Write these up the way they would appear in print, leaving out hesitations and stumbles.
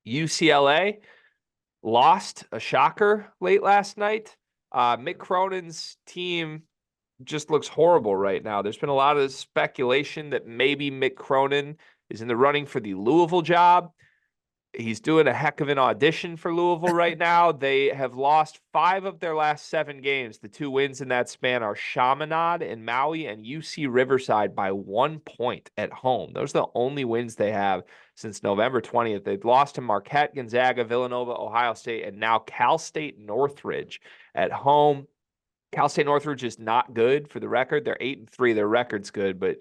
UCLA lost, a shocker, late last night. Mick Cronin's team just looks horrible right now. There's been a lot of speculation that maybe Mick Cronin is in the running for the Louisville job. He's doing a heck of an audition for Louisville right now. They have lost 5 of their last 7 games. The 2 wins in that span are Chaminade and Maui and UC Riverside by 1 point at home. Those are the only wins they have since November 20th. They've lost to Marquette, Gonzaga, Villanova, Ohio State, and now Cal State Northridge at home. Cal State Northridge is not good, for the record. They're 8-3. Their record's good, but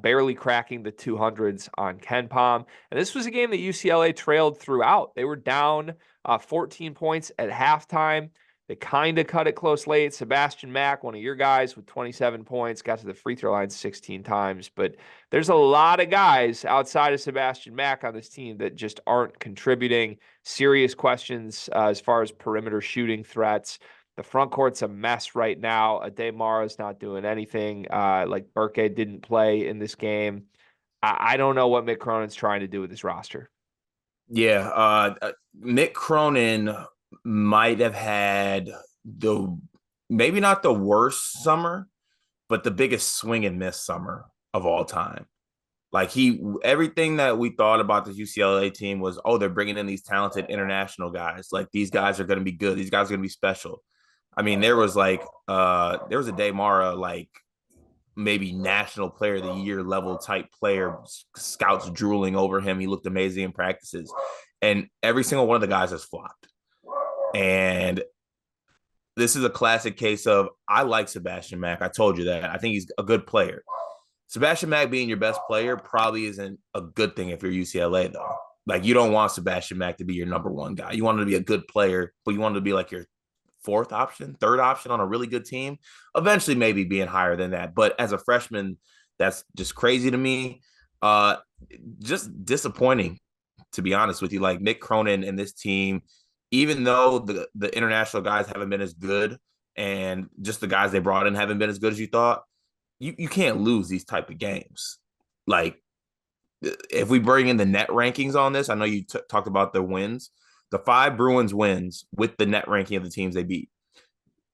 barely cracking the 200s on KenPom. And this was a game that UCLA trailed throughout. They were down 14 points at halftime. They kind of cut it close late. Sebastian Mack, one of your guys, with 27 points, got to the free throw line 16 times. But there's a lot of guys outside of Sebastian Mack on this team that just aren't contributing. Serious questions as far as perimeter shooting threats. The front court's a mess right now. Ade Mara's not doing anything. Like Burke didn't play in this game. I don't know what Mick Cronin's trying to do with his roster. Yeah, Mick Cronin might have had maybe not the worst summer, but the biggest swing and miss summer of all time. Like everything that we thought about the UCLA team was, oh, they're bringing in these talented international guys. Like these guys are going to be good. These guys are going to be special. I mean, there was Ade Mara, like maybe national player of the year level type player, scouts drooling over him. He looked amazing in practices, and every single one of the guys has flopped. And this is a classic case of, I like Sebastian Mack. I told you that. I think he's a good player. Sebastian Mack being your best player probably isn't a good thing if you're UCLA, though. Like, you don't want Sebastian Mack to be your number one guy. You want him to be a good player, but you want him to be like your 4th option, 3rd option on a really good team. Eventually, maybe being higher than that. But as a freshman, that's just crazy to me. Just disappointing, to be honest with you. Like, Mick Cronin and this team, even though the international guys haven't been as good and just the guys they brought in haven't been as good as you thought, you can't lose these type of games. Like, if we bring in the net rankings on this, I know you talked about the wins. The 5 Bruins wins with the net ranking of the teams they beat.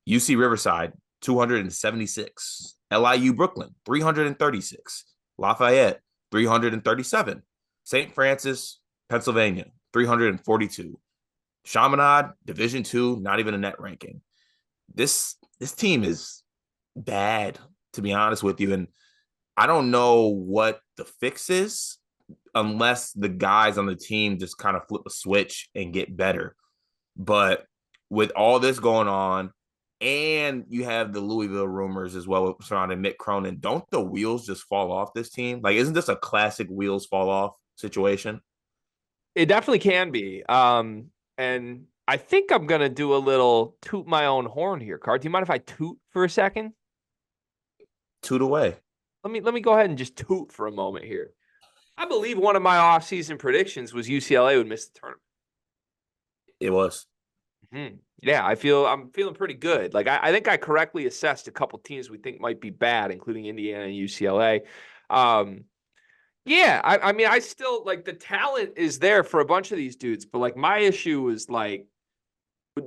UC Riverside, 276. LIU Brooklyn, 336. Lafayette, 337. St. Francis, Pennsylvania, 342. Chaminade, Division II, not even a net ranking. This team is bad, to be honest with you. And I don't know what the fix is, unless the guys on the team just kind of flip a switch and get better. But with all this going on, and you have the Louisville rumors as well surrounding Mick Cronin, don't the wheels just fall off this team? Like, isn't this a classic wheels fall off situation? It definitely can be. And I think I'm going to do a little toot my own horn here, Card. Do you mind if I toot for a second? Toot away. Let me go ahead and just toot for a moment here. I believe one of my offseason predictions was UCLA would miss the tournament. It was. Mm-hmm. Yeah, I'm feeling pretty good. Like, I think I correctly assessed a couple teams we think might be bad, including Indiana and UCLA. Yeah, I mean, I still, like, the talent is there for a bunch of these dudes, but, like, my issue is, like,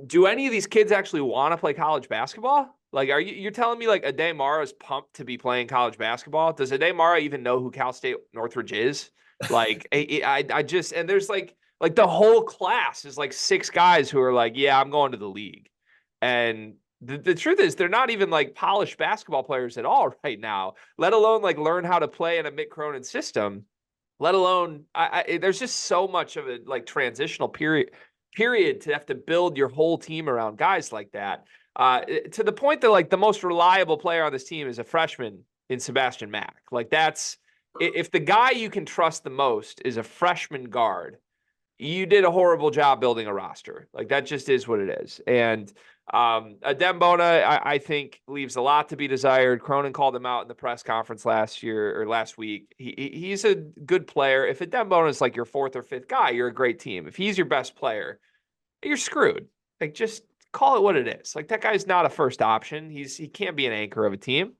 do any of these kids actually want to play college basketball? Like, you're telling me, like, Ade Mara is pumped to be playing college basketball? Does Ade Mara even know who Cal State Northridge is? Like, I just, and there's like the whole class is like 6 guys who are like, yeah, I'm going to the league. And the truth is, they're not even like polished basketball players at all right now, let alone like learn how to play in a Mick Cronin system, let alone, there's just so much of a like transitional period to have to build your whole team around guys like that. To the point that like the most reliable player on this team is a freshman in Sebastian Mack. Like, that's, if the guy you can trust the most is a freshman guard, you did a horrible job building a roster. Like, that just is what it is. And Adembona, I think, leaves a lot to be desired. Cronin called him out in the press conference last week. He's a good player. If Adembona is like your 4th or 5th guy, you're a great team. If he's your best player, you're screwed. Like, just call it what it is. Like, that guy's not a first option. He can't be an anchor of a team.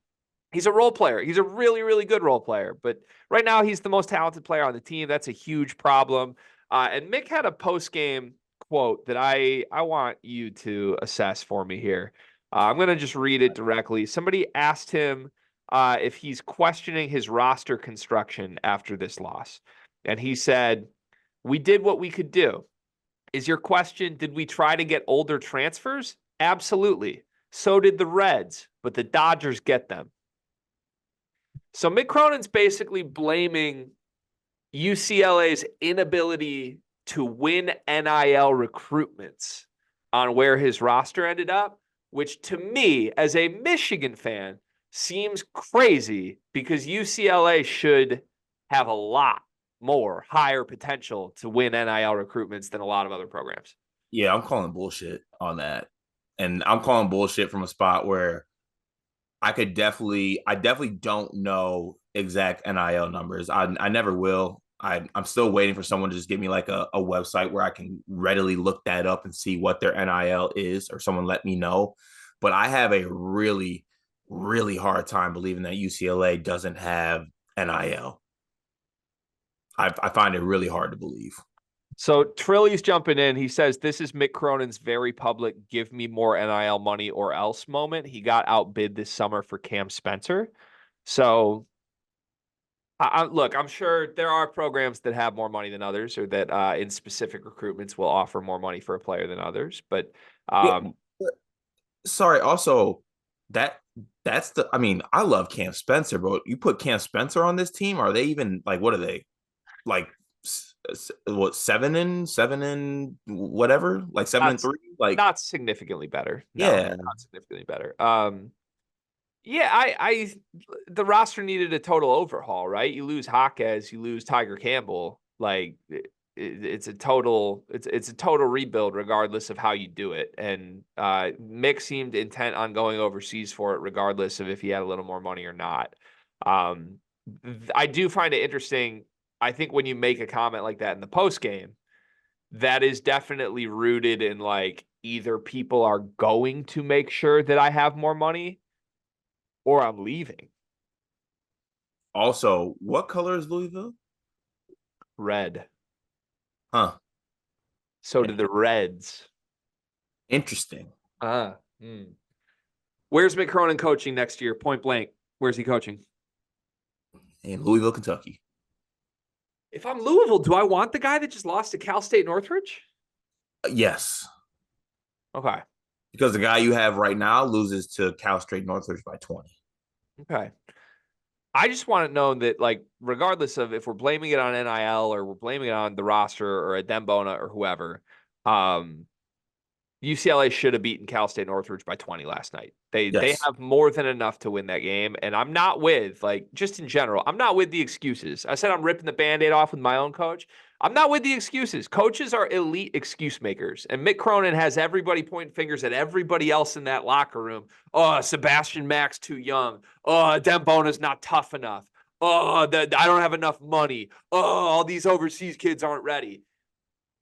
He's a role player. He's a really, really good role player. But right now, he's the most talented player on the team. That's a huge problem. And Mick had a post-game quote that I want you to assess for me here. I'm going to just read it directly. Somebody asked him if he's questioning his roster construction after this loss. And he said, "We did what we could do. Is your question, did we try to get older transfers? Absolutely. So did the Reds, but the Dodgers get them." So Mick Cronin's basically blaming UCLA's inability to win NIL recruitments on where his roster ended up, which to me, as a Michigan fan, seems crazy because UCLA should have a lot more higher potential to win NIL recruitments than a lot of other programs. Yeah, I'm calling bullshit on that. And I'm calling bullshit from a spot where I definitely don't know exact NIL numbers. I never will. I'm still waiting for someone to just give me like a website where I can readily look that up and see what their NIL is, or someone let me know. But I have a really, really hard time believing that UCLA doesn't have NIL. I find it really hard to believe. So Trilly's jumping in. He says, "This is Mick Cronin's very public, give me more NIL money or else moment. He got outbid this summer for Cam Spencer." So look, I'm sure there are programs that have more money than others, or that in specific recruitments will offer more money for a player than others. But Yeah, sorry. Also, that that's the. I mean, I love Cam Spencer, but you put Cam Spencer on this team, are they even like? What are they like? What, seven and whatever, like 7-3, like, not significantly better. No, yeah. not significantly better. Yeah, the roster needed a total overhaul, right? You lose Jaquez, you lose Tiger Campbell. Like it's a total rebuild regardless of how you do it. And Mick seemed intent on going overseas for it regardless of if he had a little more money or not. Um, I do find it interesting. I think when you make a comment like that in the post game, that is definitely rooted in like either people are going to make sure that I have more money or I'm leaving. Also, what color is Louisville? Red. Huh. So did the Reds. Interesting. Ah. Where's Mick Cronin coaching next year? Point blank. Where's he coaching? In Louisville, Kentucky. If I'm Louisville, do I want the guy that just lost to Cal State Northridge? Yes, Okay. because the guy you have right now loses to Cal State Northridge by 20. Okay. I just want to know that, like, regardless of if we're blaming it on NIL or we're blaming it on the roster or a Dembona or whoever, UCLA should have beaten Cal State Northridge by 20 last night. They Yes. have more than enough to win that game. And I'm not with, like, just in general, I'm not with the excuses. I said I'm ripping the Band-Aid off with my own coach. I'm not with the excuses. Coaches are elite excuse makers. And Mick Cronin has everybody pointing fingers at everybody else in that locker room. Oh, Sebastian Mack's too young. Oh, Dembona's not tough enough. Oh, I don't have enough money. Oh, all these overseas kids aren't ready.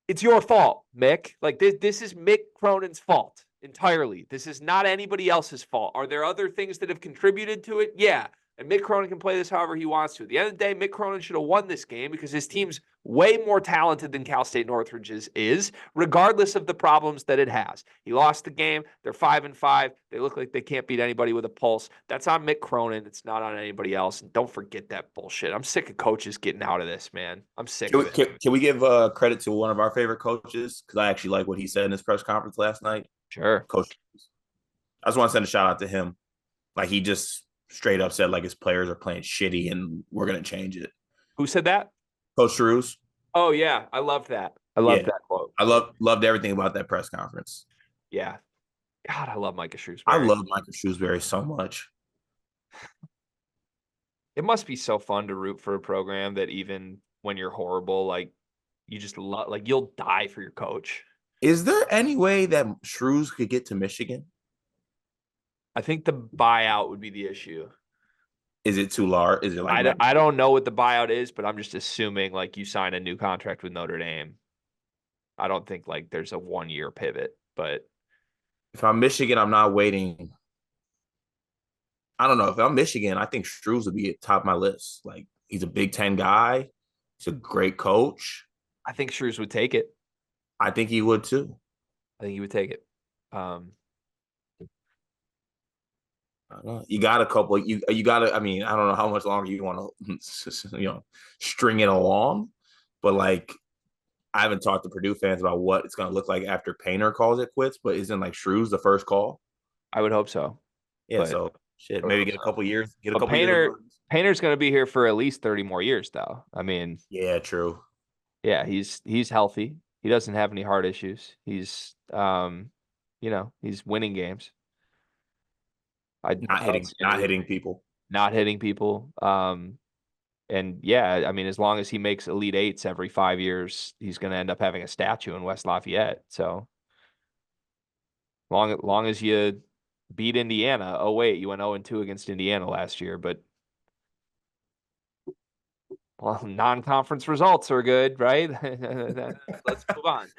It's your fault, Mick. Like this is Mick Cronin's fault entirely. This is not anybody else's fault. Are there other things that have contributed to it? Yeah. And Mick Cronin can play this however he wants to. At the end of the day, Mick Cronin should have won this game because his team's way more talented than Cal State Northridge's is, regardless of the problems that it has. He lost the game. They're 5-5. They look like they can't beat anybody with a pulse. That's on Mick Cronin. It's not on anybody else. And don't forget that bullshit. I'm sick of coaches getting out of this, man. I'm sick of it. Can we give credit to one of our favorite coaches? Because I actually like what he said in his press conference last night. Sure. Coach, I just want to send a shout out to him. Like, he just straight up said like his players are playing shitty and we're gonna change it. Who said that? Coach Drews. Oh yeah, I love that. I love Yeah, that quote. I loved everything about that press conference. Yeah. God, I love Micah I Shrewsbury. love Michael Shrewsbury so much. It must be so fun to root for a program that even when you're horrible, like you just love, like you'll die for your coach. Is there any way that Shrews could get to Michigan? I think the buyout would be the issue. Is it too large? Is it like I don't know what the buyout is, but I'm just assuming like you sign a new contract with Notre Dame. I don't think like there's a 1-year pivot, but if I'm Michigan, I'm not waiting. I don't know. If I'm Michigan, I think Shrews would be at top of my list. Like, he's a Big Ten guy. He's a great coach. I think Shrews would take it. I think he would too. I think he would take it. You got a couple. You got to. I mean, I don't know how much longer you want to, string it along, but like, I haven't talked to Purdue fans about what it's going to look like after Painter calls it quits. But isn't like Shrews the first call? I would hope so. Yeah. But So shit, maybe get a couple years. Get a but couple years. Painter's going to be here for at least 30 more years, though. I mean, Yeah, true. yeah, he's healthy. He doesn't have any heart issues. He's he's winning games. Not hitting people. Not hitting people. And yeah, I mean, as long as he makes Elite Eights every 5 years, he's going to end up having a statue in West Lafayette. So long as you beat Indiana. Oh wait, you went 0-2 against Indiana last year, but well, non-conference results are good, right? Let's move on.